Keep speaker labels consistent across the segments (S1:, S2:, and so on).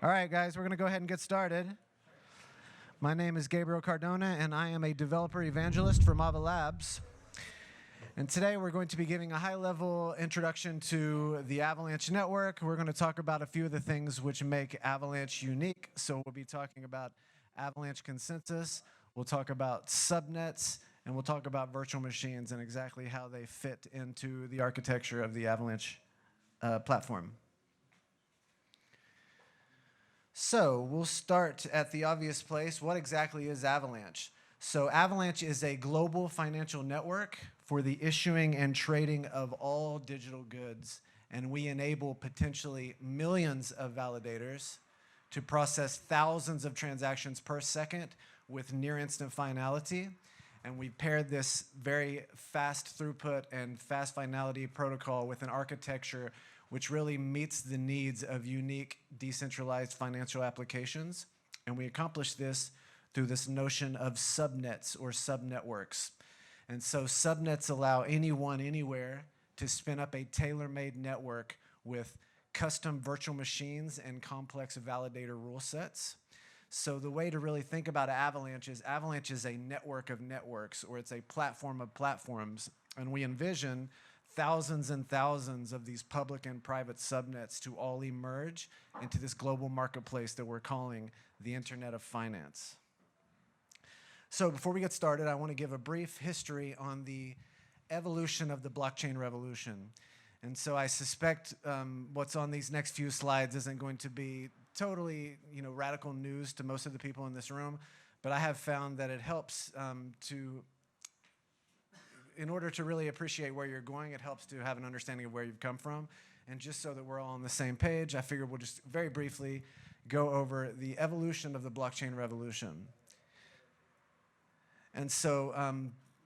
S1: All right, guys, we're going to go ahead and get started. My name is Gabriel Cardona, and I am a developer evangelist from Ava Labs. And today we're going to be giving a high-level introduction to the Avalanche network. We're going to talk about a few of the things which make Avalanche unique. So we'll be talking about Avalanche Consensus, we'll talk about subnets, and we'll talk about virtual machines and exactly how they fit into the architecture of the Avalanche platform. So we'll start at the obvious place. What exactly is Avalanche? So Avalanche is a global financial network for the issuing and trading of all digital goods. And we enable potentially millions of validators to process thousands of transactions per second with near instant finality. And we paired this very fast throughput and fast finality protocol with an architecture which really meets the needs of unique decentralized financial applications. And we accomplish this through this notion of subnets or subnetworks. And so subnets allow anyone, anywhere to spin up a tailor-made network with custom virtual machines and complex validator rule sets. So the way to really think about Avalanche is a network of networks, or it's a platform of platforms. And we envision thousands and thousands of these public and private subnets to all emerge into this global marketplace that we're calling the Internet of Finance. So before we get started, I want to give a brief history on the evolution of the blockchain revolution. And so I suspect what's on these next few slides isn't going to be totally, radical news to most of the people in this room, but I have found that it helps in order to really appreciate where you're going, it helps to have an understanding of where you've come from. And just so that we're all on the same page, I figured we'll just very briefly go over the evolution of the blockchain revolution. And so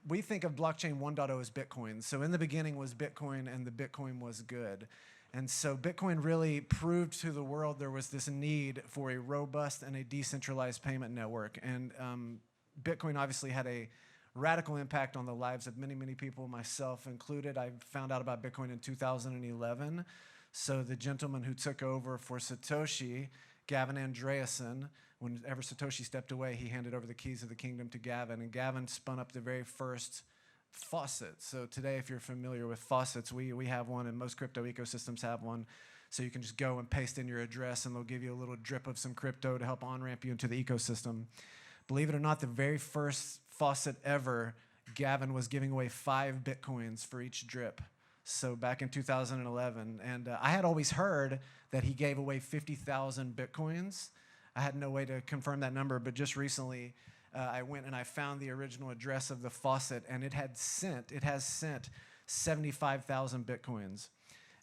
S1: we think of blockchain 1.0 as Bitcoin. So in the beginning was Bitcoin, and the Bitcoin was good. And so Bitcoin really proved to the world there was this need for a robust and a decentralized payment network. And Bitcoin obviously had a radical impact on the lives of many, many people, myself included. I found out about Bitcoin in 2011. So the gentleman who took over for Satoshi, Gavin Andreessen, whenever Satoshi stepped away, he handed over the keys of the kingdom to Gavin, and Gavin spun up the very first faucet. So today, if you're familiar with faucets, we have one, and most crypto ecosystems have one. So you can just go and paste in your address, and they'll give you a little drip of some crypto to help on-ramp you into the ecosystem. Believe it or not, the very first faucet ever, Gavin was giving away 5 Bitcoins for each drip. So back in 2011. And I had always heard that he gave away 50,000 Bitcoins. I had no way to confirm that number, but just recently I went and I found the original address of the faucet, and it has sent 75,000 Bitcoins.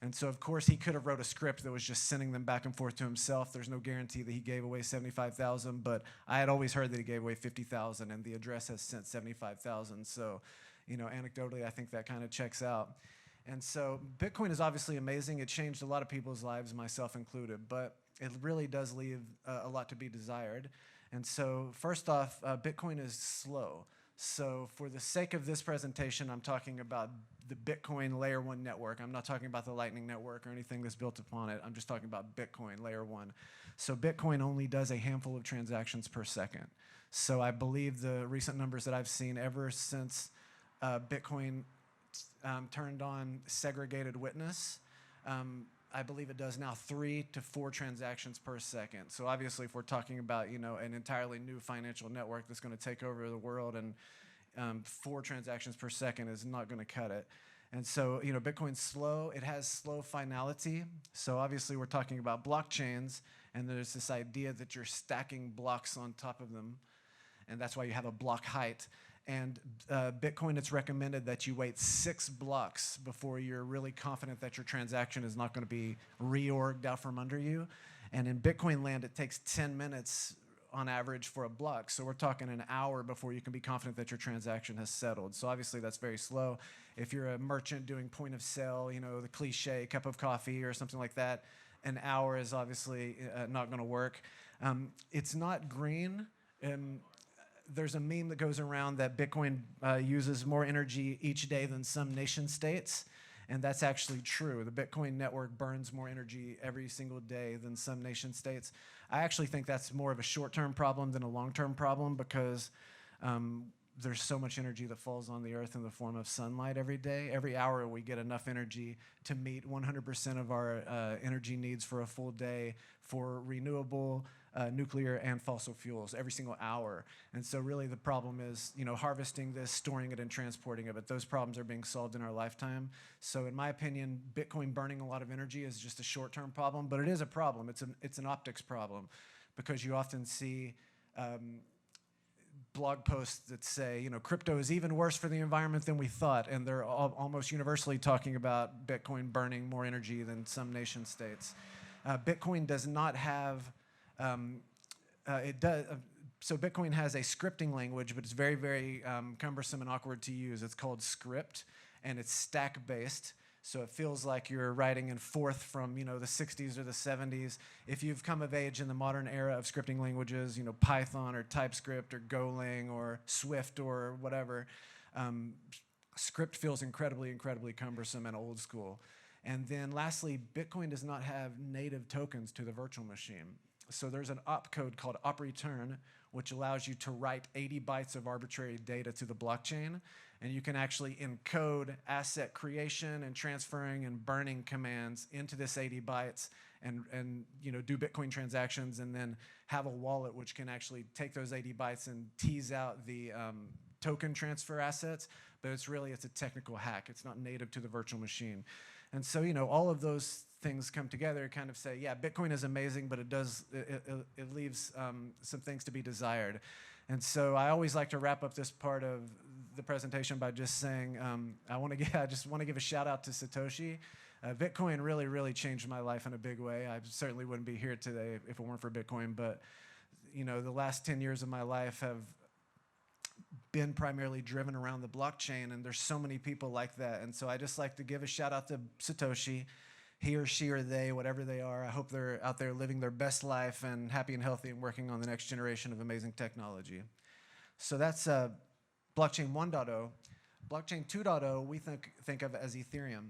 S1: And so, of course, he could have wrote a script that was just sending them back and forth to himself. There's no guarantee that he gave away 75,000, but I had always heard that he gave away 50,000, and the address has sent 75,000. So, anecdotally, I think that kind of checks out. And so Bitcoin is obviously amazing. It changed a lot of people's lives, myself included, but it really does leave a lot to be desired. And so first off, Bitcoin is slow. So for the sake of this presentation, I'm talking about the Bitcoin layer 1 network. I'm not talking about the Lightning network or anything that's built upon it. I'm just talking about Bitcoin layer 1. So Bitcoin only does a handful of transactions per second. So I believe the recent numbers that I've seen ever since Bitcoin turned on segregated witness, I believe it does now 3 to 4 transactions per second. So obviously, if we're talking about an entirely new financial network that's going to take over the world, and 4 transactions per second is not going to cut it. And so Bitcoin's slow. It has slow finality. So obviously, we're talking about blockchains, and there's this idea that you're stacking blocks on top of them, and that's why you have a block height. And Bitcoin, it's recommended that you wait 6 blocks before you're really confident that your transaction is not going to be reorged out from under you. And in Bitcoin land, it takes 10 minutes on average for a block. So we're talking an hour before you can be confident that your transaction has settled. So obviously that's very slow. If you're a merchant doing point of sale, the cliche cup of coffee or something like that, an hour is obviously not going to work. It's not green. There's a meme that goes around that Bitcoin uses more energy each day than some nation states. And that's actually true. The Bitcoin network burns more energy every single day than some nation states. I actually think that's more of a short-term problem than a long-term problem, because there's so much energy that falls on the earth in the form of sunlight every day. Every hour we get enough energy to meet 100% of our energy needs for a full day for renewable, nuclear, and fossil fuels every single hour. And so really the problem is, harvesting this, storing it, and transporting it. But those problems are being solved in our lifetime. So in my opinion, Bitcoin burning a lot of energy is just a short-term problem, but it is a problem. It's an optics problem, because you often see blog posts that say, crypto is even worse for the environment than we thought, and they're almost universally talking about Bitcoin burning more energy than some nation states. Bitcoin does not have, so Bitcoin has a scripting language, but it's very, very cumbersome and awkward to use. It's called Script, and it's stack-based. So it feels like you're writing in Forth from, the 60s or the 70s. If you've come of age in the modern era of scripting languages, Python or TypeScript or Golang or Swift or whatever, script feels incredibly, incredibly cumbersome and old school. And then lastly, Bitcoin does not have native tokens to the virtual machine. So there's an opcode called opreturn, which allows you to write 80 bytes of arbitrary data to the blockchain. And you can actually encode asset creation and transferring and burning commands into this 80 bytes and do Bitcoin transactions, and then have a wallet which can actually take those 80 bytes and tease out the token transfer assets. But it's a technical hack. It's not native to the virtual machine. And so, all of those things come together, kind of say, yeah, Bitcoin is amazing, but it leaves some things to be desired. And so I always like to wrap up this part of the presentation by just saying, I just want to give a shout out to Satoshi. Bitcoin really, really changed my life in a big way. I certainly wouldn't be here today if it weren't for Bitcoin, but the last 10 years of my life have been primarily driven around the blockchain, and there's so many people like that. And so I just like to give a shout out to Satoshi. He or she or they, whatever they are, I hope they're out there living their best life and happy and healthy and working on the next generation of amazing technology. So that's blockchain 1.0. Blockchain 2.0 we think of as Ethereum.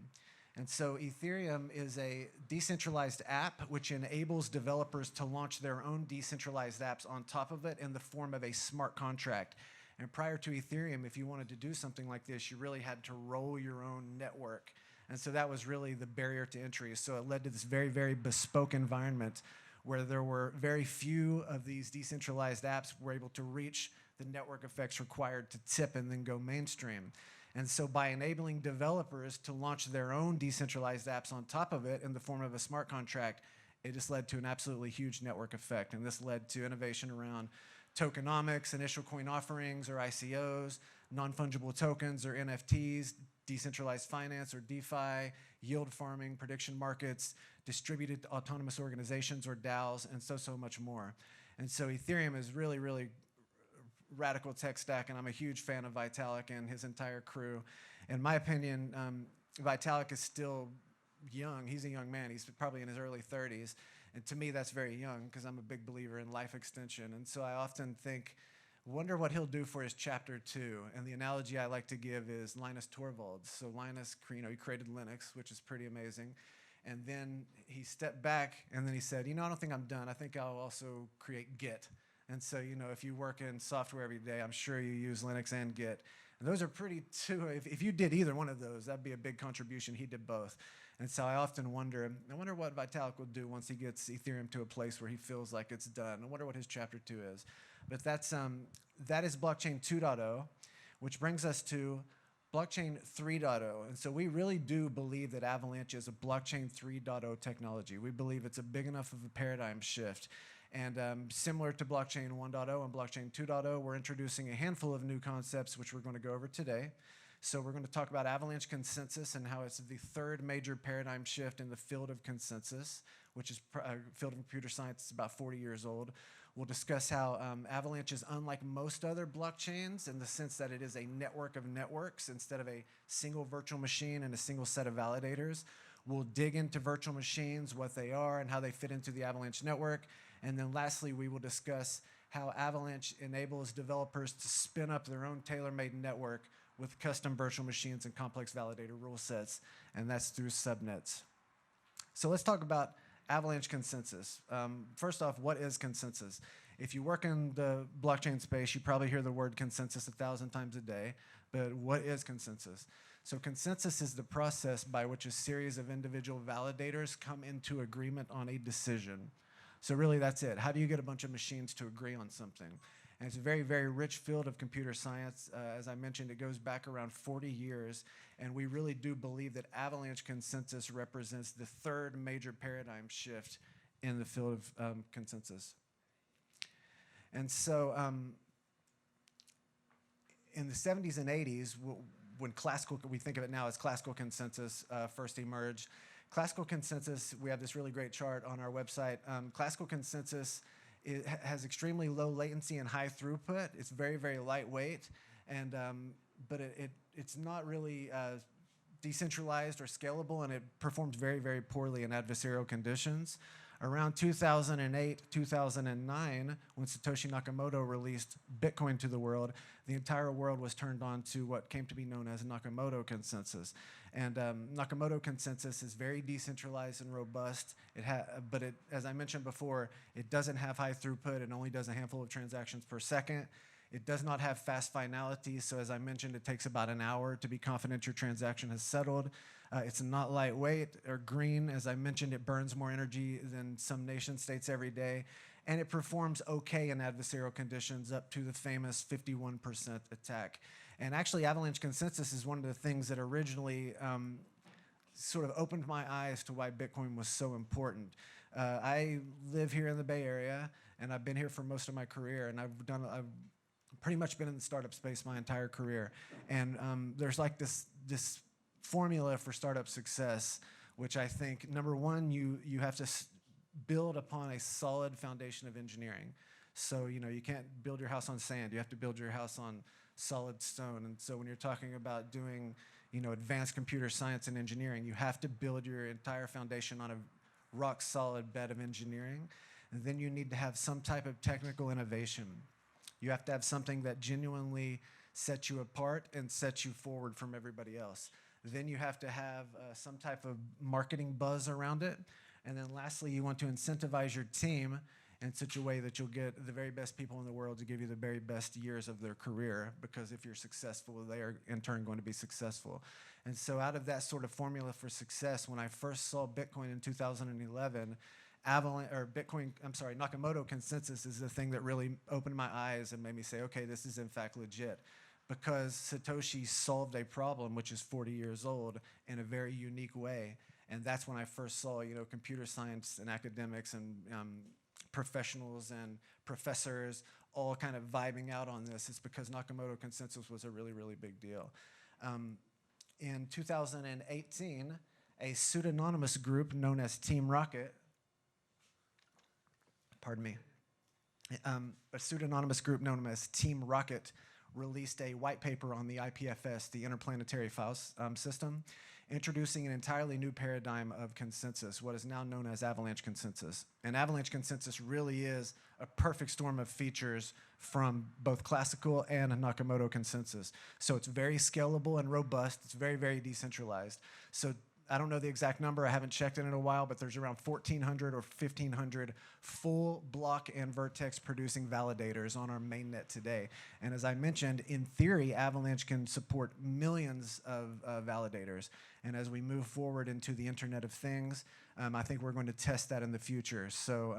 S1: And so Ethereum is a decentralized app which enables developers to launch their own decentralized apps on top of it in the form of a smart contract. And prior to Ethereum, if you wanted to do something like this, you really had to roll your own network. And so that was really the barrier to entry. So it led to this very, very bespoke environment where there were very few of these decentralized apps were able to reach the network effects required to tip and then go mainstream. And so by enabling developers to launch their own decentralized apps on top of it in the form of a smart contract, it just led to an absolutely huge network effect. And this led to innovation around tokenomics, initial coin offerings or ICOs, non-fungible tokens or NFTs, decentralized finance or DeFi, yield farming, prediction markets, distributed autonomous organizations or DAOs, and so much more. And so Ethereum is really, really radical tech stack, and I'm a huge fan of Vitalik and his entire crew. In my opinion, Vitalik is still young. He's a young man. He's probably in his early 30s. And to me, that's very young because I'm a big believer in life extension. And so I often think, wonder what he'll do for his chapter 2. And the analogy I like to give is Linus Torvalds. So Linus, he created Linux, which is pretty amazing. And then he stepped back and then he said, I don't think I'm done. I think I'll also create Git. And so, if you work in software every day, I'm sure you use Linux and Git. And those are pretty if you did either one of those, that'd be a big contribution. He did both. And so I often wonder what Vitalik will do once he gets Ethereum to a place where he feels like it's done. I wonder what his chapter 2 is. But that is blockchain 2.0, which brings us to blockchain 3.0. And so we really do believe that Avalanche is a blockchain 3.0 technology. We believe it's a big enough of a paradigm shift. And similar to blockchain 1.0 and blockchain 2.0, we're introducing a handful of new concepts which we're going to go over today. So we're going to talk about Avalanche Consensus and how it's the third major paradigm shift in the field of consensus, which is a field of computer science. It's about 40 years old. We'll discuss how Avalanche is unlike most other blockchains in the sense that it is a network of networks instead of a single virtual machine and a single set of validators. We'll dig into virtual machines, what they are, and how they fit into the Avalanche network. And then lastly, we will discuss how Avalanche enables developers to spin up their own tailor-made network with custom virtual machines and complex validator rule sets, and that's through subnets. So let's talk about Avalanche Consensus. First off, what is consensus? If you work in the blockchain space, you probably hear the word consensus 1,000 times a day, but what is consensus? So consensus is the process by which a series of individual validators come into agreement on a decision. So really that's it. How do you get a bunch of machines to agree on something? And it's a very, very rich field of computer science. As I mentioned, it goes back around 40 years, and we really do believe that Avalanche Consensus represents the third major paradigm shift in the field of consensus. And so in the 70s and 80s, when classical, we think of it now as classical consensus first emerged. Classical consensus, we have this really great chart on our website. Classical consensus has extremely low latency and high throughput. It's very, very lightweight, and but it's not really decentralized or scalable, and it performs very, very poorly in adversarial conditions. Around 2008, 2009, when Satoshi Nakamoto released Bitcoin to the world, the entire world was turned on to what came to be known as Nakamoto Consensus. And Nakamoto Consensus is very decentralized and robust, but as I mentioned before, it doesn't have high throughput. It only does a handful of transactions per second. It does not have fast finality, so as I mentioned, it takes about an hour to be confident your transaction has settled. It's not lightweight or green. As I mentioned, it burns more energy than some nation states every day, and it performs okay in adversarial conditions up to the famous 51% attack. And actually, Avalanche Consensus is one of the things that originally sort of opened my eyes to why Bitcoin was so important. I live here in the Bay Area, and I've been here for most of my career, and I've pretty much been in the startup space my entire career. And there's like this formula for startup success, which I think, number one, you have to build upon a solid foundation of engineering. So, you can't build your house on sand. You have to build your house on solid stone. And so when you're talking about doing, advanced computer science and engineering, you have to build your entire foundation on a rock solid bed of engineering. And then you need to have some type of technical innovation. You have to have something that genuinely sets you apart and sets you forward from everybody else. Then you have to have some type of marketing buzz around it. And then lastly, you want to incentivize your team in such a way that you'll get the very best people in the world to give you the very best years of their career, because if you're successful, they are in turn going to be successful. And so out of that sort of formula for success, when I first saw Bitcoin in 2011, Nakamoto Consensus is the thing that really opened my eyes and made me say, okay, this is in fact legit. Because Satoshi solved a problem which is 40 years old in a very unique way. And that's when I first saw, computer science and academics and professionals and professors all kind of vibing out on this. It's because Nakamoto Consensus was a really, really big deal. In 2018, a pseudonymous group known as Team Rocket, a pseudonymous group known as Team Rocket released a white paper on the IPFS, the Interplanetary File System, introducing an entirely new paradigm of consensus, what is now known as Avalanche Consensus. And Avalanche Consensus really is a perfect storm of features from both classical and Nakamoto Consensus. So it's very scalable and robust. It's very, very decentralized. So I don't know the exact number. I haven't checked it in a while, but there's around 1,400 or 1,500 full block and vertex producing validators on our mainnet today. And as I mentioned, in theory, Avalanche can support millions of validators. And as we move forward into the Internet of Things, I think we're going to test that in the future. So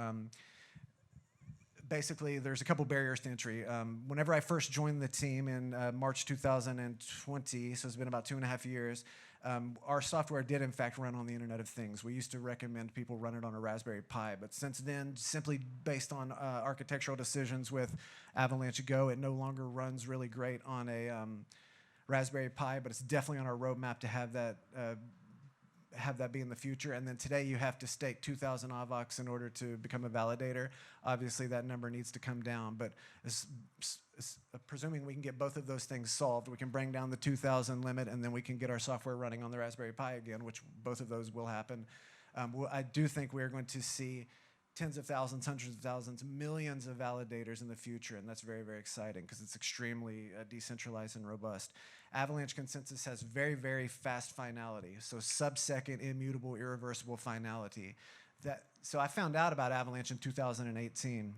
S1: basically, there's a couple barriers to entry. Whenever I first joined the team in March 2020, so it's been about 2.5 years, our software did in fact run on the Internet of Things. We used to recommend people run it on a Raspberry Pi, but since then, simply based on architectural decisions with Avalanche Go, it no longer runs really great on a Raspberry Pi, but it's definitely on our roadmap to have that be in the future. And then today you have to stake 2,000 AVAX in order to become a validator. Obviously that number needs to come down, but presuming we can get both of those things solved, we can bring down the 2,000 limit, and then we can get our software running on the Raspberry Pi again, which both of those will happen. I do think we're going to see tens of thousands, hundreds of thousands, millions of validators in the future, and that's very, very exciting because it's extremely decentralized and robust. Avalanche Consensus has very, very fast finality, so sub-second, immutable, irreversible finality. So I found out about Avalanche in 2018.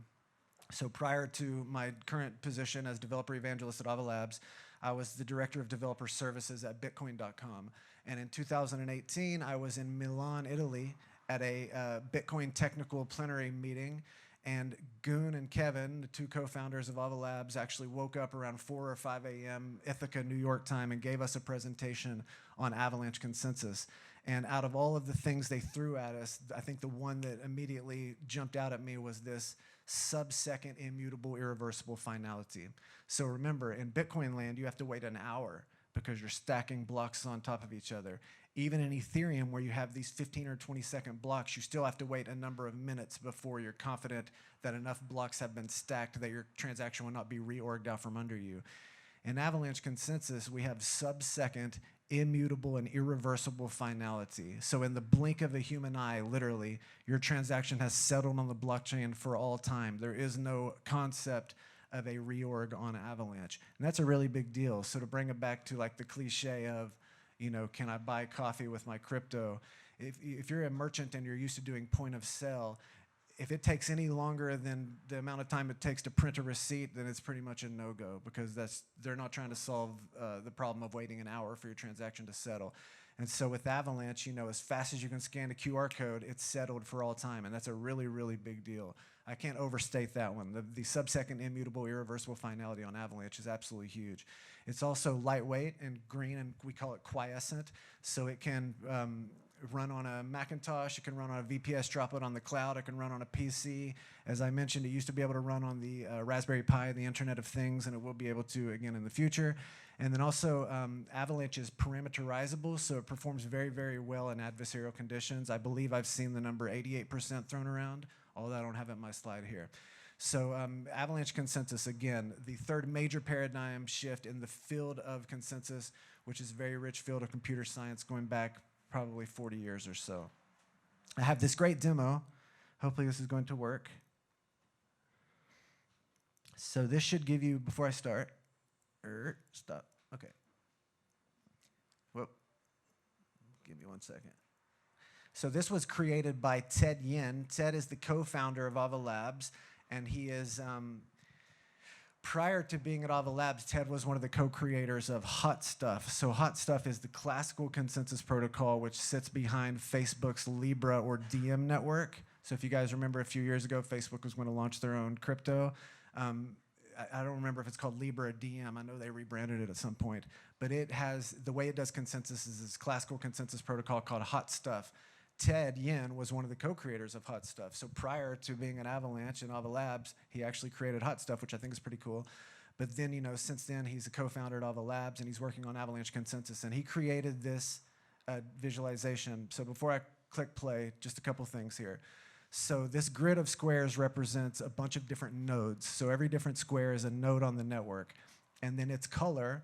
S1: So prior to my current position as developer evangelist at Ava Labs, I was the director of developer services at Bitcoin.com. And in 2018, I was in Milan, Italy, at a Bitcoin technical plenary meeting. And Goon and Kevin, the two co-founders of Ava Labs, actually woke up around 4 or 5 a.m. Ithaca, New York time, and gave us a presentation on Avalanche Consensus. And out of all of the things they threw at us, I think the one that immediately jumped out at me was this sub-second immutable irreversible finality. So remember, in Bitcoin land, you have to wait an hour because you're stacking blocks on top of each other. Even in Ethereum, where you have these 15 or 20-second blocks, you still have to wait a number of minutes before you're confident that enough blocks have been stacked that your transaction will not be reorged out from under you. In Avalanche Consensus, we have sub-second immutable and irreversible finality. So in the blink of a human eye, literally, your transaction has settled on the blockchain for all time. There is no concept of a reorg on Avalanche. And that's a really big deal. So to bring it back to like the cliche of, you know, can I buy coffee with my crypto? If you're a merchant and you're used to doing point of sale, if it takes any longer than the amount of time it takes to print a receipt, then it's pretty much a no-go because they're not trying to solve the problem of waiting an hour for your transaction to settle. And so with Avalanche, you know, as fast as you can scan a QR code, it's settled for all time, and that's a really, really big deal. I can't overstate that one. The sub-second immutable irreversible finality on Avalanche is absolutely huge. It's also lightweight and green, and we call it quiescent, so it can run on a Macintosh, it can run on a VPS droplet on the cloud, it can run on a PC. As I mentioned, it used to be able to run on the Raspberry Pi, the Internet of Things, and it will be able to again in the future. And then also, Avalanche is parameterizable, so it performs very, very well in adversarial conditions. I believe I've seen the number 88% thrown around, although I don't have it in my slide here. So Avalanche Consensus, again, the third major paradigm shift in the field of consensus, which is a very rich field of computer science going back probably 40 years or so. I have this great demo. Hopefully this is going to work. So this should give you, before I start, stop, okay. Whoop, give me 1 second. So this was created by Ted Yin. Ted is the co-founder of Ava Labs, and he is, prior to being at Ava Labs, Ted was one of the co-creators of Hot Stuff. So Hot Stuff is the classical consensus protocol which sits behind Facebook's Libra or Diem network. So if you guys remember a few years ago, Facebook was going to launch their own crypto. I don't remember if it's called Libra or Diem. I know they rebranded it at some point. But it has, the way it does consensus is this classical consensus protocol called Hot Stuff. Ted Yin was one of the co-creators of Hot Stuff. So prior to being at Avalanche and Ava Labs, he actually created Hot Stuff, which I think is pretty cool. But then, you know, since then, he's a co-founder at Ava Labs, and he's working on Avalanche Consensus. And he created this visualization. So before I click play, just a couple things here. So this grid of squares represents a bunch of different nodes. So every different square is a node on the network. And then its color,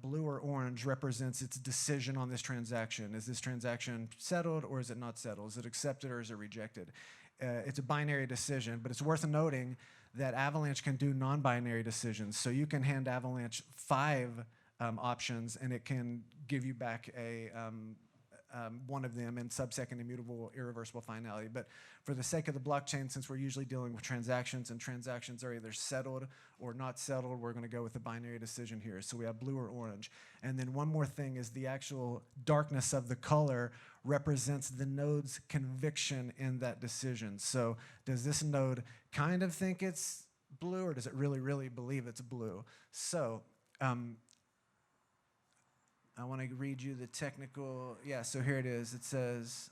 S1: blue or orange, represents its decision on this transaction. Is this transaction settled or is it not settled? Is it accepted or is it rejected? It's a binary decision, but it's worth noting that Avalanche can do non-binary decisions. So you can hand Avalanche 5 options and it can give you back a one of them in sub-second immutable irreversible finality. But for the sake of the blockchain, since we're usually dealing with transactions and transactions are either settled or not settled, we're going to go with the binary decision here. So we have blue or orange. And then one more thing is the actual darkness of the color represents the node's conviction in that decision. So does this node kind of think it's blue or does it really, really believe it's blue? So I want to read you the technical, yeah, so here it is. It says,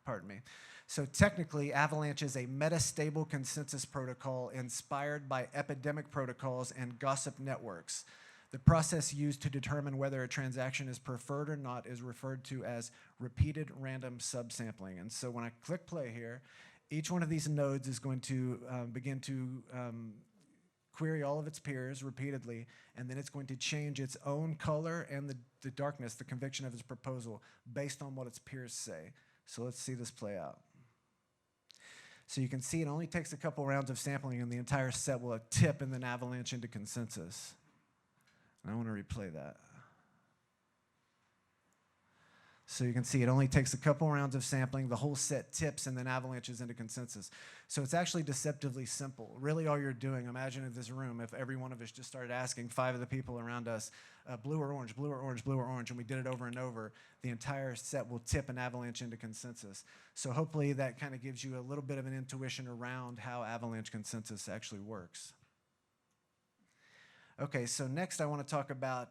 S1: pardon me. So technically, Avalanche is a metastable consensus protocol inspired by epidemic protocols and gossip networks. The process used to determine whether a transaction is preferred or not is referred to as repeated random subsampling. And so when I click play here, each one of these nodes is going to begin to query all of its peers repeatedly, and then it's going to change its own color and the darkness, the conviction of its proposal, based on what its peers say. So let's see this play out. So you can see it only takes a couple rounds of sampling and the entire set will tip and then avalanche into consensus. And I want to replay that. So you can see it only takes a couple rounds of sampling, the whole set tips, and then avalanches into consensus. So it's actually deceptively simple. Really all you're doing, imagine in this room, if every one of us just started asking 5 of the people around us, blue or orange, blue or orange, blue or orange, and we did it over and over, the entire set will tip and avalanche into consensus. So hopefully that kind of gives you a little bit of an intuition around how avalanche consensus actually works. Okay, so next I want to talk about,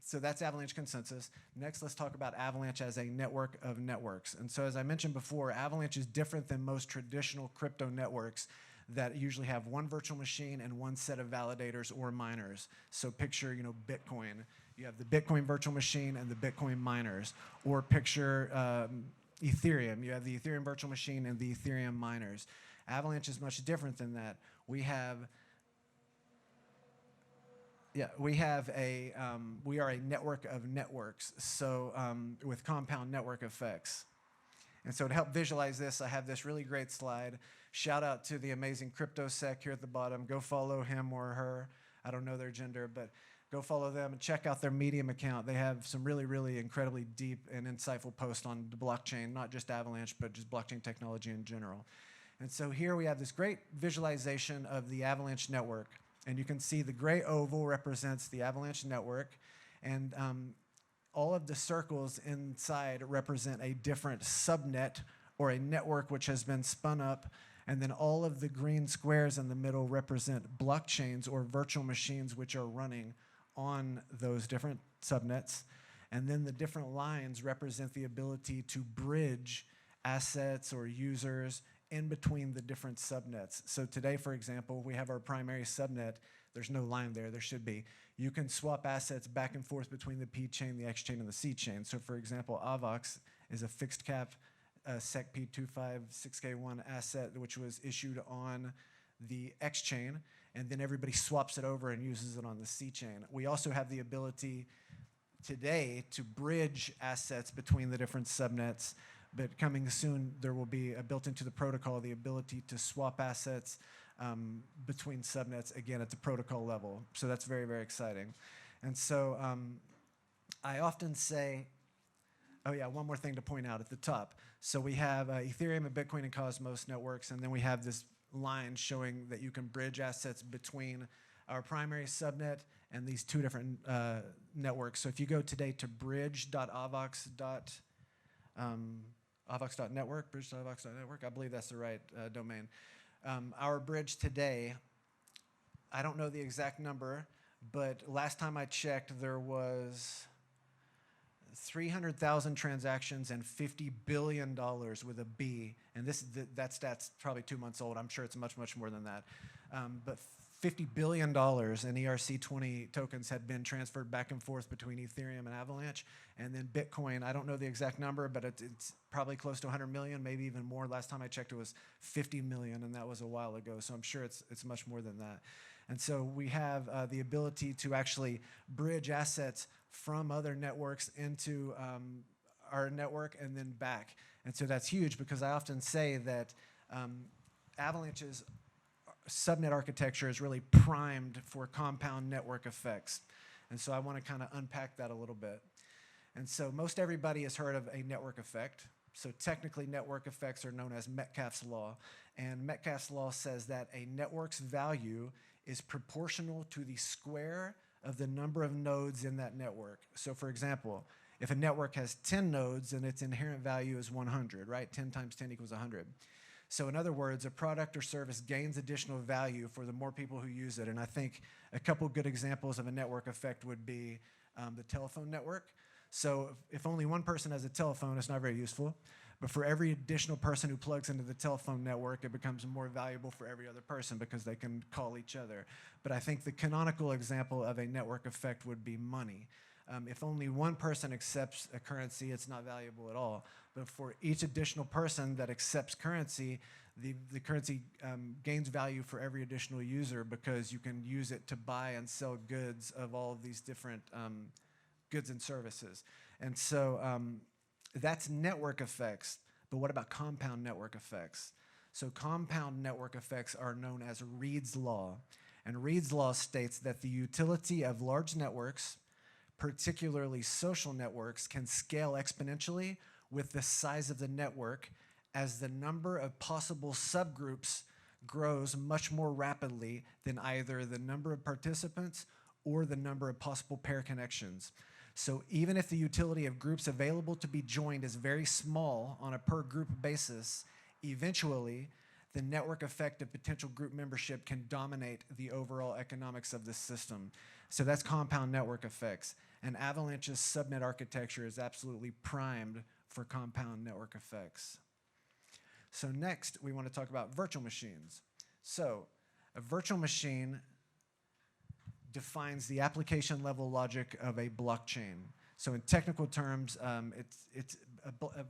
S1: so that's Avalanche Consensus. Next, let's talk about Avalanche as a network of networks. And so as I mentioned before, Avalanche is different than most traditional crypto networks that usually have one virtual machine and one set of validators or miners. So picture, Bitcoin. You have the Bitcoin virtual machine and the Bitcoin miners. Or picture Ethereum. You have the Ethereum virtual machine and the Ethereum miners. Avalanche is much different than that. We are a network of networks, so with compound network effects. And so to help visualize this, I have this really great slide. Shout out to the amazing CryptoSec here at the bottom. Go follow him or her. I don't know their gender, but go follow them and check out their Medium account. They have some really, really incredibly deep and insightful posts on the blockchain, not just Avalanche, but just blockchain technology in general. And so here we have this great visualization of the Avalanche network. And you can see the gray oval represents the Avalanche network, and all of the circles inside represent a different subnet or a network which has been spun up, and then all of the green squares in the middle represent blockchains or virtual machines which are running on those different subnets. And then the different lines represent the ability to bridge assets or users in between the different subnets. So today, for example, we have our primary subnet. There's no line there. There should be. You can swap assets back and forth between the P chain, the X chain, and the C chain. So for example, AVAX is a fixed cap SEC P256K1 asset which was issued on the X chain, and then everybody swaps it over and uses it on the C chain. We also have the ability today to bridge assets between the different subnets. But coming soon, there will be built into the protocol the ability to swap assets between subnets, again, at the protocol level. So that's very, very exciting. And so I often say, oh yeah, one more thing to point out at the top. So we have Ethereum and Bitcoin and Cosmos networks, and then we have this line showing that you can bridge assets between our primary subnet and these two different networks. So if you go today to bridge.avax.network, bridge.avax.network, I believe that's the right domain. Our bridge today, I don't know the exact number, but last time I checked, there was 300,000 transactions and $50 billion with a B. And that stat's probably 2 months old. I'm sure it's much, much more than that. But $50 billion in ERC20 tokens had been transferred back and forth between Ethereum and Avalanche. And then Bitcoin, I don't know the exact number, but it's probably close to 100 million, maybe even more. Last time I checked, it was 50 million, and that was a while ago. So I'm sure it's much more than that. And so we have the ability to actually bridge assets from other networks into our network and then back. And so that's huge because I often say that Avalanche's subnet architecture is really primed for compound network effects. And so I want to kind of unpack that a little bit. And so most everybody has heard of a network effect. So technically network effects are known as Metcalfe's law. And Metcalfe's law says that a network's value is proportional to the square of the number of nodes in that network. So for example, if a network has 10 nodes, then its inherent value is 100, right? 10 times 10 equals 100. So in other words, a product or service gains additional value for the more people who use it. And I think a couple good examples of a network effect would be the telephone network. So if only one person has a telephone, it's not very useful. But for every additional person who plugs into the telephone network, it becomes more valuable for every other person because they can call each other. But I think the canonical example of a network effect would be money. If only one person accepts a currency, it's not valuable at all. But for each additional person that accepts currency, the currency gains value for every additional user because you can use it to buy and sell goods of all of these different goods and services. And so that's network effects. But what about compound network effects? So compound network effects are known as Reed's law. And Reed's law states that the utility of large networks, particularly social networks, can scale exponentially with the size of the network as the number of possible subgroups grows much more rapidly than either the number of participants or the number of possible pair connections. So even if the utility of groups available to be joined is very small on a per group basis, eventually the network effect of potential group membership can dominate the overall economics of the system. So that's compound network effects. And Avalanche's subnet architecture is absolutely primed for compound network effects. So next, we want to talk about virtual machines. So a virtual machine defines the application level logic of a blockchain. So in technical terms, a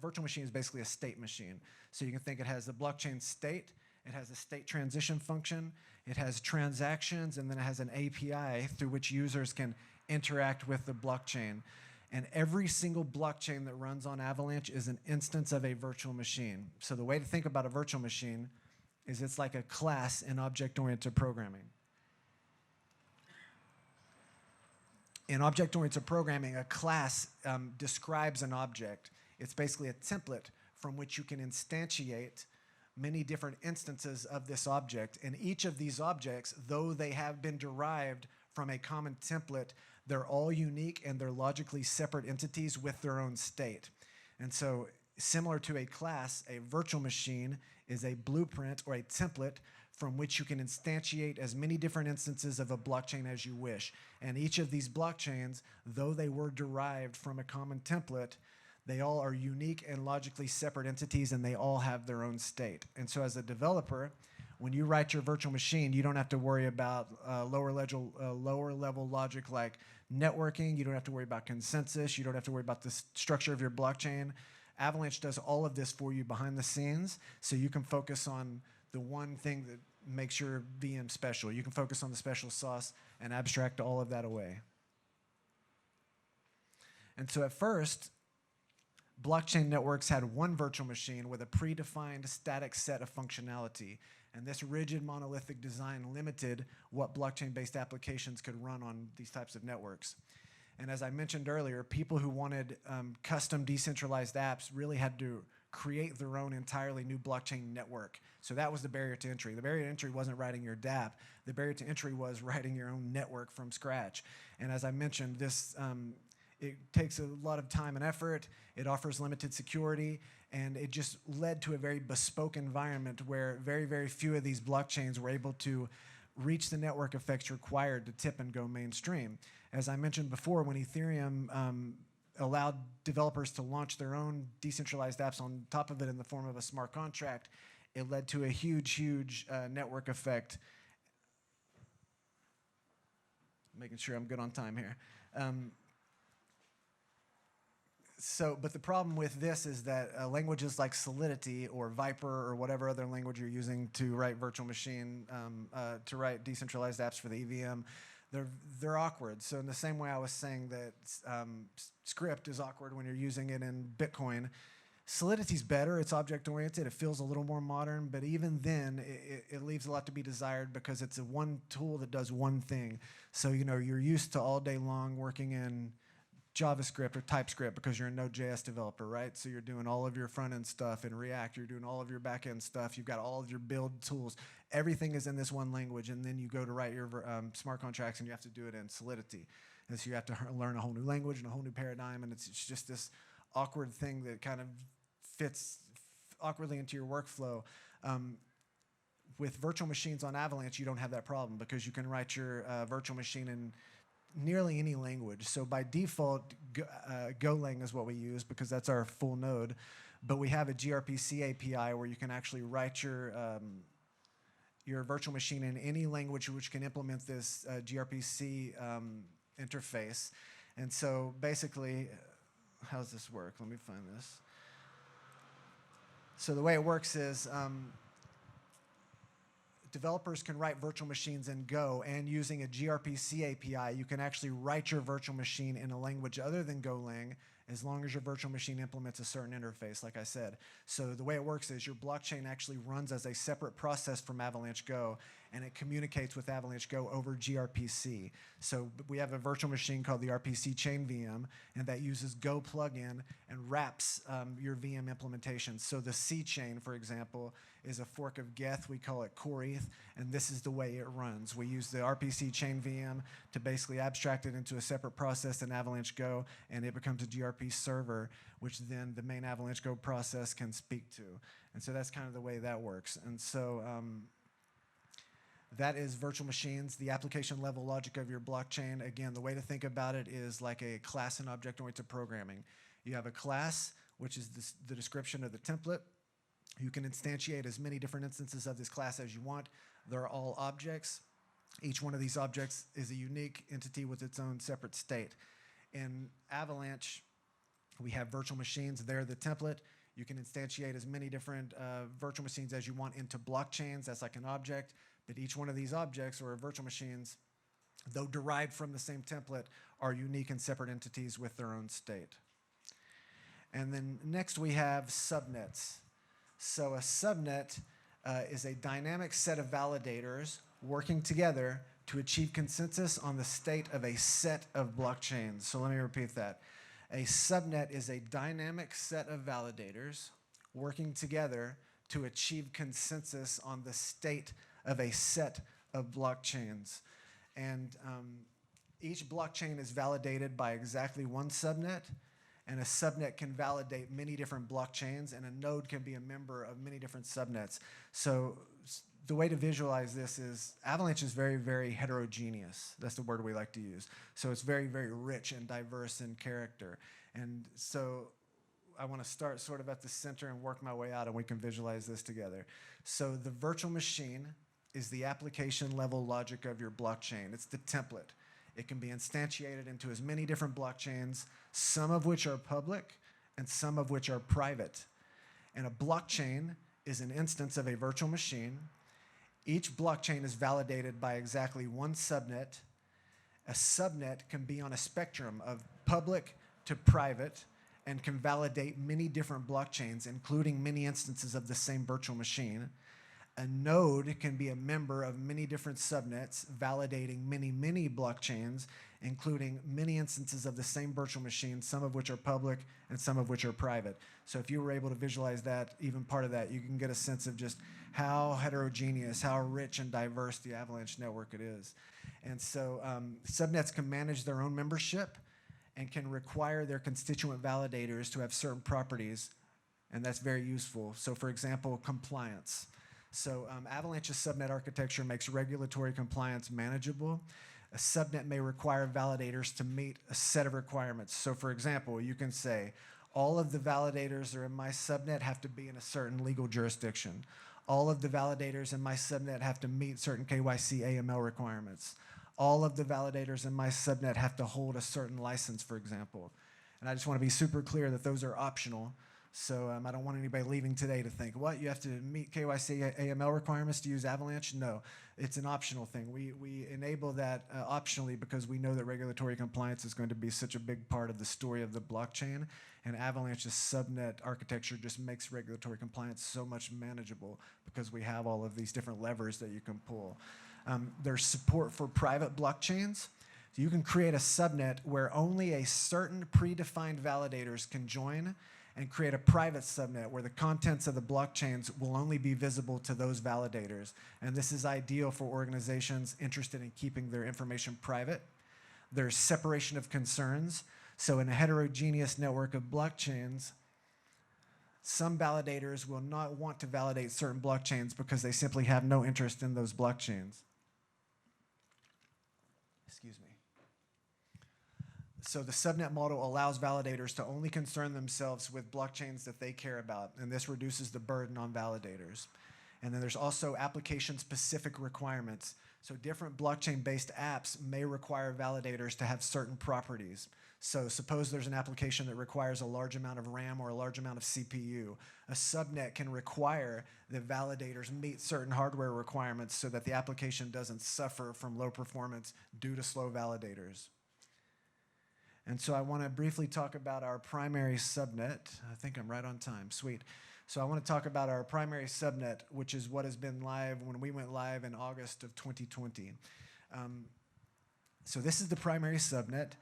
S1: virtual machine is basically a state machine. So you can think it has the blockchain state, it has a state transition function, it has transactions, and then it has an API through which users can interact with the blockchain. And every single blockchain that runs on Avalanche is an instance of a virtual machine. So the way to think about a virtual machine is it's like a class in object-oriented programming. In object-oriented programming, a class describes an object. It's basically a template from which you can instantiate many different instances of this object. And each of these objects, though they have been derived from a common template, they're all unique and they're logically separate entities with their own state. And so, similar to a class, a virtual machine is a blueprint or a template from which you can instantiate as many different instances of a blockchain as you wish. And each of these blockchains, though they were derived from a common template, they all are unique and logically separate entities, and they all have their own state. And so as a developer, when you write your virtual machine, you don't have to worry about lower level logic like networking. You don't have to worry about consensus. You don't have to worry about the structure of your blockchain. Avalanche does all of this for you behind the scenes, so you can focus on the one thing that makes your VM special. You can focus on the special sauce and abstract all of that away. And so at first, blockchain networks had one virtual machine with a predefined static set of functionality. And this rigid monolithic design limited what blockchain-based applications could run on these types of networks. And as I mentioned earlier, people who wanted custom decentralized apps really had to create their own entirely new blockchain network. So that was the barrier to entry. The barrier to entry wasn't writing your dApp. The barrier to entry was writing your own network from scratch. And as I mentioned, this it takes a lot of time and effort. It offers limited security, and it just led to a very bespoke environment where very, very few of these blockchains were able to reach the network effects required to tip and go mainstream. As I mentioned before, when Ethereum allowed developers to launch their own decentralized apps on top of it in the form of a smart contract, it led to a huge, huge network effect. Making sure I'm good on time here. But the problem with this is that languages like Solidity or Viper or whatever other language you're using to write virtual machine, to write decentralized apps for the EVM, they're awkward. So in the same way I was saying that script is awkward when you're using it in Bitcoin, Solidity's better. It's object-oriented. It feels a little more modern, but even then, it leaves a lot to be desired because it's a one tool that does one thing. So you're used to all day long working in JavaScript or TypeScript because you're a Node.js developer, right? So you're doing all of your front-end stuff in React. You're doing all of your back-end stuff. You've got all of your build tools. Everything is in this one language, and then you go to write your smart contracts, and you have to do it in Solidity. And so you have to learn a whole new language and a whole new paradigm, and it's just this awkward thing that kind of fits awkwardly into your workflow. With virtual machines on Avalanche, you don't have that problem because you can write your virtual machine in nearly any language. So by default, Golang is what we use because that's our full node. But we have a gRPC API where you can actually write your virtual machine in any language which can implement this gRPC interface. And so basically, how does this work? Let me find this. So the way it works is developers can write virtual machines in Go, and using a gRPC API, you can actually write your virtual machine in a language other than Golang as long as your virtual machine implements a certain interface, like I said. So the way it works is your blockchain actually runs as a separate process from Avalanche Go, and it communicates with Avalanche Go over gRPC. So we have a virtual machine called the RPC chain VM, and that uses Go plugin and wraps your VM implementation. So the C chain, for example, is a fork of Geth. We call it Coreth, and this is the way it runs. We use the RPC chain VM to basically abstract it into a separate process in Avalanche Go, and it becomes a gRPC server, which then the main Avalanche Go process can speak to. And so that's kind of the way that works. And so that is virtual machines, the application level logic of your blockchain. Again, the way to think about it is like a class and object-oriented programming. You have a class, which is the description of the template. You can instantiate as many different instances of this class as you want. They're all objects. Each one of these objects is a unique entity with its own separate state. In Avalanche, we have virtual machines. They're the template. You can instantiate as many different virtual machines as you want into blockchains. That's like an object. But each one of these objects or virtual machines, though derived from the same template, are unique and separate entities with their own state. And then next we have subnets. So a subnet is a dynamic set of validators working together to achieve consensus on the state of a set of blockchains. So let me repeat that. A subnet is a dynamic set of validators working together to achieve consensus on the state of a set of blockchains. And each blockchain is validated by exactly one subnet, and a subnet can validate many different blockchains, and a node can be a member of many different subnets. So the way to visualize this is Avalanche is very, very heterogeneous. That's the word we like to use. So it's very, very rich and diverse in character. And so I want to start sort of at the center and work my way out, and we can visualize this together. So the virtual machine is the application level logic of your blockchain. It's the template. It can be instantiated into as many different blockchains, some of which are public and some of which are private. And a blockchain is an instance of a virtual machine. Each blockchain is validated by exactly one subnet. A subnet can be on a spectrum of public to private and can validate many different blockchains, including many instances of the same virtual machine. A node can be a member of many different subnets, validating many, many blockchains, including many instances of the same virtual machine, some of which are public and some of which are private. So if you were able to visualize that, even part of that, you can get a sense of just how heterogeneous, how rich and diverse the Avalanche network it is. And so subnets can manage their own membership and can require their constituent validators to have certain properties, and that's very useful. So for example, compliance. So Avalanche's subnet architecture makes regulatory compliance manageable. A subnet may require validators to meet a set of requirements. So for example, you can say, all of the validators that are in my subnet have to be in a certain legal jurisdiction. All of the validators in my subnet have to meet certain KYC AML requirements. All of the validators in my subnet have to hold a certain license, for example. And I just want to be super clear that those are optional. So I don't want anybody leaving today to think, what, you have to meet KYC AML requirements to use Avalanche? No, it's an optional thing. We enable that optionally because we know that regulatory compliance is going to be such a big part of the story of the blockchain, and Avalanche's subnet architecture just makes regulatory compliance so much manageable because we have all of these different levers that you can pull. There's support for private blockchains. So you can create a subnet where only a certain predefined validators can join, and create a private subnet where the contents of the blockchains will only be visible to those validators. And this is ideal for organizations interested in keeping their information private. There's separation of concerns. So in a heterogeneous network of blockchains, some validators will not want to validate certain blockchains because they simply have no interest in those blockchains. Excuse me. So the subnet model allows validators to only concern themselves with blockchains that they care about, and this reduces the burden on validators. And then there's also application-specific requirements. So different blockchain-based apps may require validators to have certain properties. So suppose there's an application that requires a large amount of RAM or a large amount of CPU. A subnet can require that validators meet certain hardware requirements so that the application doesn't suffer from low performance due to slow validators. And so I want to briefly talk about our primary subnet. I think I'm right on time. Sweet. So I want to talk about our primary subnet, which is what has been live when we went live in August of 2020. So this is the primary subnet.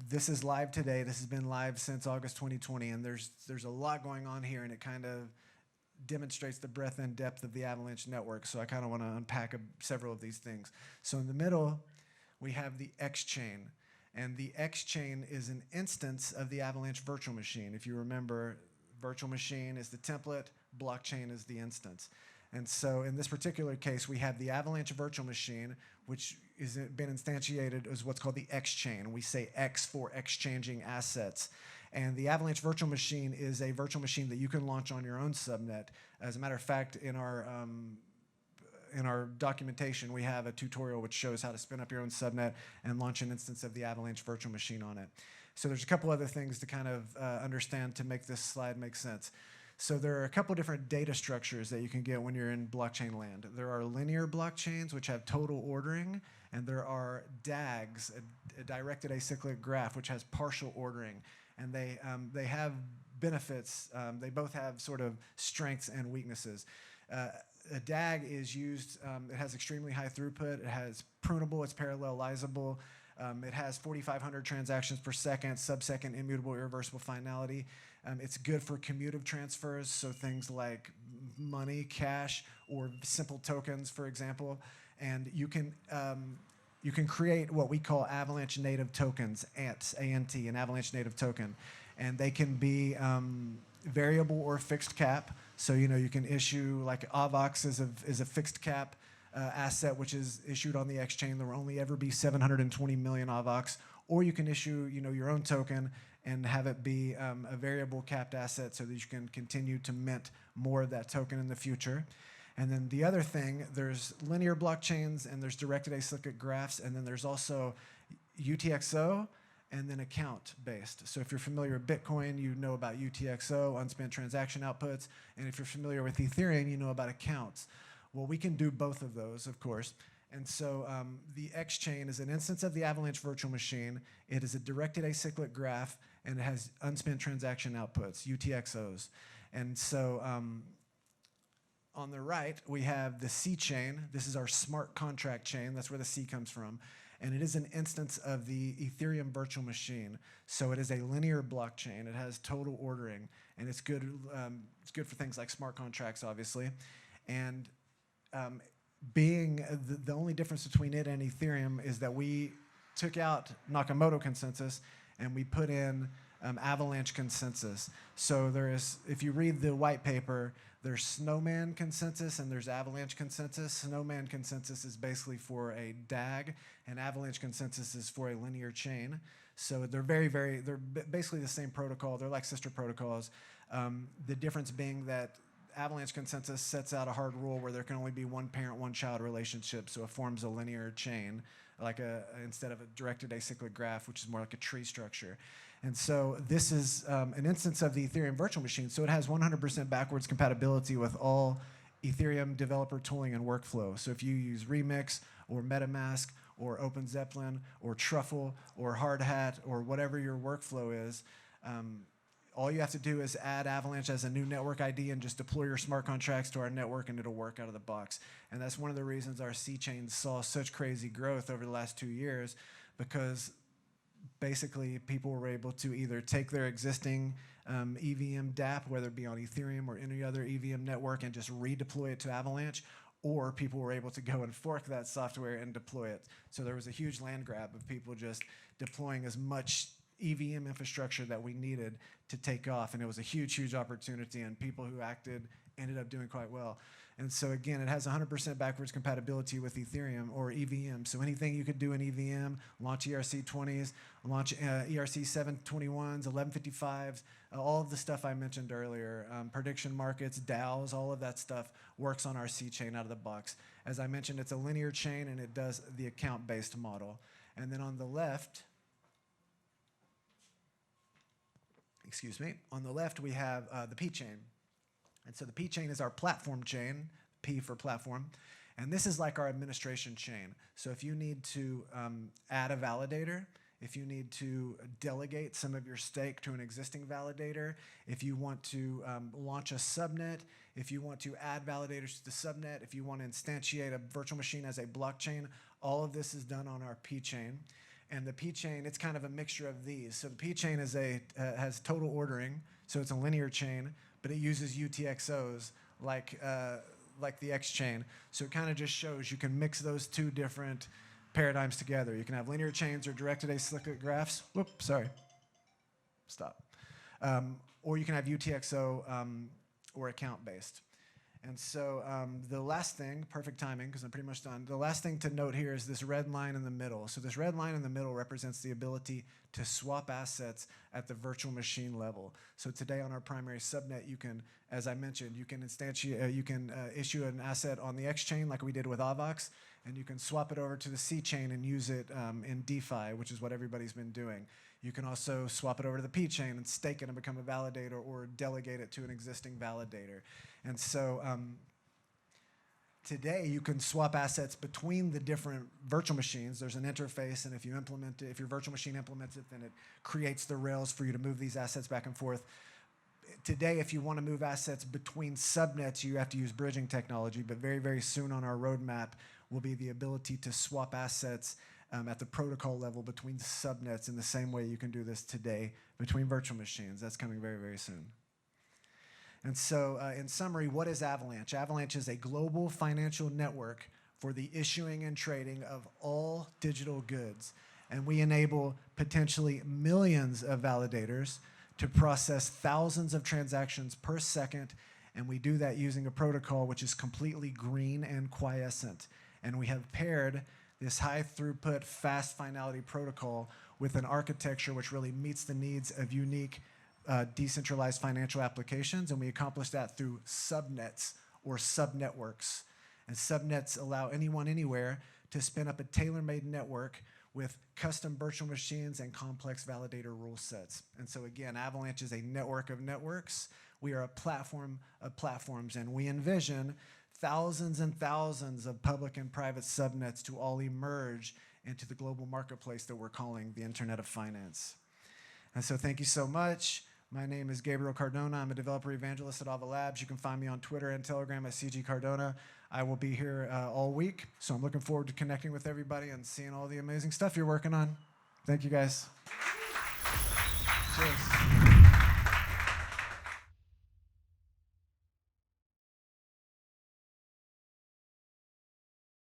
S1: This is live today. This has been live since August 2020, and there's a lot going on here, and it kind of demonstrates the breadth and depth of the Avalanche network. So I kind of want to unpack several of these things. So in the middle, we have the X chain. And the X chain is an instance of the Avalanche virtual machine. If you remember, virtual machine is the template, blockchain is the instance. And so in this particular case, we have the Avalanche virtual machine, which has been instantiated as what's called the X chain. We say X for exchanging assets. And the Avalanche virtual machine is a virtual machine that you can launch on your own subnet. As a matter of fact, in our documentation, we have a tutorial which shows how to spin up your own subnet and launch an instance of the Avalanche virtual machine on it. So there's a couple other things to kind of understand to make this slide make sense. So there are a couple different data structures that you can get when you're in blockchain land. There are linear blockchains, which have total ordering, and there are DAGs, a directed acyclic graph, which has partial ordering. And they have benefits. They both have sort of strengths and weaknesses. A DAG is used, it has extremely high throughput, it has prunable, it's parallelizable, it has 4,500 transactions per second, sub-second immutable irreversible finality. It's good for commutative transfers, so things like money, cash, or simple tokens, for example. And you can create what we call Avalanche native tokens, ANT, A-N-T, an Avalanche native token. And they can be variable or fixed cap. So you can issue like AVAX is a fixed cap asset which is issued on the X chain. There will only ever be 720 million AVAX. Or you can issue your own token and have it be a variable capped asset so that you can continue to mint more of that token in the future. And then the other thing, there's linear blockchains and there's directed acyclic graphs, and then there's also UTXO and then account-based. So if you're familiar with Bitcoin, you know about UTXO, unspent transaction outputs, and if you're familiar with Ethereum, you know about accounts. Well, we can do both of those, of course. And so the X chain is an instance of the Avalanche virtual machine. It is a directed acyclic graph, and it has unspent transaction outputs, UTXOs. And so on the right, we have the C chain. This is our smart contract chain. That's where the C comes from. And it is an instance of the Ethereum virtual machine. So it is a linear blockchain. It has total ordering, and it's good for things like smart contracts, obviously. And being the only difference between it and Ethereum is that we took out Nakamoto consensus and we put in Avalanche consensus. So if you read the white paper, there's Snowman consensus and there's Avalanche consensus. Snowman consensus is basically for a DAG, and Avalanche consensus is for a linear chain. So they're they're basically the same protocol. They're like sister protocols. The difference being that Avalanche consensus sets out a hard rule where there can only be one parent, one child relationship, so it forms a linear chain, like instead of a directed acyclic graph, which is more like a tree structure. And so this is an instance of the Ethereum virtual machine, so it has 100% backwards compatibility with all Ethereum developer tooling and workflow. So if you use Remix or MetaMask or OpenZeppelin or Truffle or Hardhat or whatever your workflow is, all you have to do is add Avalanche as a new network ID and just deploy your smart contracts to our network, and it'll work out of the box. And that's one of the reasons our C chain saw such crazy growth over the last 2 years, because basically people were able to either take their existing EVM DApp, whether it be on Ethereum or any other EVM network, and just redeploy it to Avalanche, or people were able to go and fork that software and deploy it. So there was a huge land grab of people just deploying as much EVM infrastructure that we needed to take off, and it was a huge, huge opportunity, and people who acted ended up doing quite well. And so again, it has 100% backwards compatibility with Ethereum or EVM. So anything you could do in EVM, launch ERC20s, launch ERC721s, 1155s, all of the stuff I mentioned earlier, prediction markets, DAOs, all of that stuff works on our C chain out of the box. As I mentioned, it's a linear chain, and it does the account-based model. And then on the left, on the left we have the P chain. And so the P chain is our platform chain, P for platform. And this is like our administration chain. So if you need to add a validator, if you need to delegate some of your stake to an existing validator, if you want to launch a subnet, if you want to add validators to the subnet, if you want to instantiate a virtual machine as a blockchain, all of this is done on our P chain. And the P chain, it's kind of a mixture of these. So the P chain is has total ordering, so it's a linear chain, but it uses UTXOs like the X chain. So it kind of just shows you can mix those two different paradigms together. You can have linear chains or directed acyclic graphs. Whoop, sorry. Stop. Or you can have UTXO or account-based. And so the last thing, perfect timing because I'm pretty much done, the last thing to note here is this red line in the middle. So this red line in the middle represents the ability to swap assets at the virtual machine level. So today on our primary subnet, you can, as I mentioned, you can instantiate, you can issue an asset on the X chain like we did with Avax, and you can swap it over to the C chain and use it in DeFi, which is what everybody's been doing. You can also swap it over to the P chain and stake it and become a validator or delegate it to an existing validator. And so today you can swap assets between the different virtual machines. There's an interface, and if you implement it, if your virtual machine implements it, then it creates the rails for you to move these assets back and forth. Today, if you want to move assets between subnets, you have to use bridging technology, but very, very soon on our roadmap will be the ability to swap assets at the protocol level between subnets in the same way you can do this today between virtual machines. That's coming very, very soon. And so, in summary, what is Avalanche? Avalanche is a global financial network for the issuing and trading of all digital goods. And we enable potentially millions of validators to process thousands of transactions per second. And we do that using a protocol which is completely green and quiescent. And we have paired this high throughput, fast finality protocol with an architecture which really meets the needs of unique decentralized financial applications, and we accomplish that through subnets or subnetworks. And subnets allow anyone anywhere to spin up a tailor-made network with custom virtual machines and complex validator rule sets. And so again, Avalanche is a network of networks. We are a platform of platforms, and we envision thousands and thousands of public and private subnets to all emerge into the global marketplace that we're calling the Internet of Finance. And so thank you so much. My name is Gabriel Cardona. I'm a developer evangelist at Ava Labs. You can find me on Twitter and Telegram at CG Cardona. I will be here all week, so I'm looking forward to connecting with everybody and seeing all the amazing stuff you're working on. Thank you, guys. Cheers.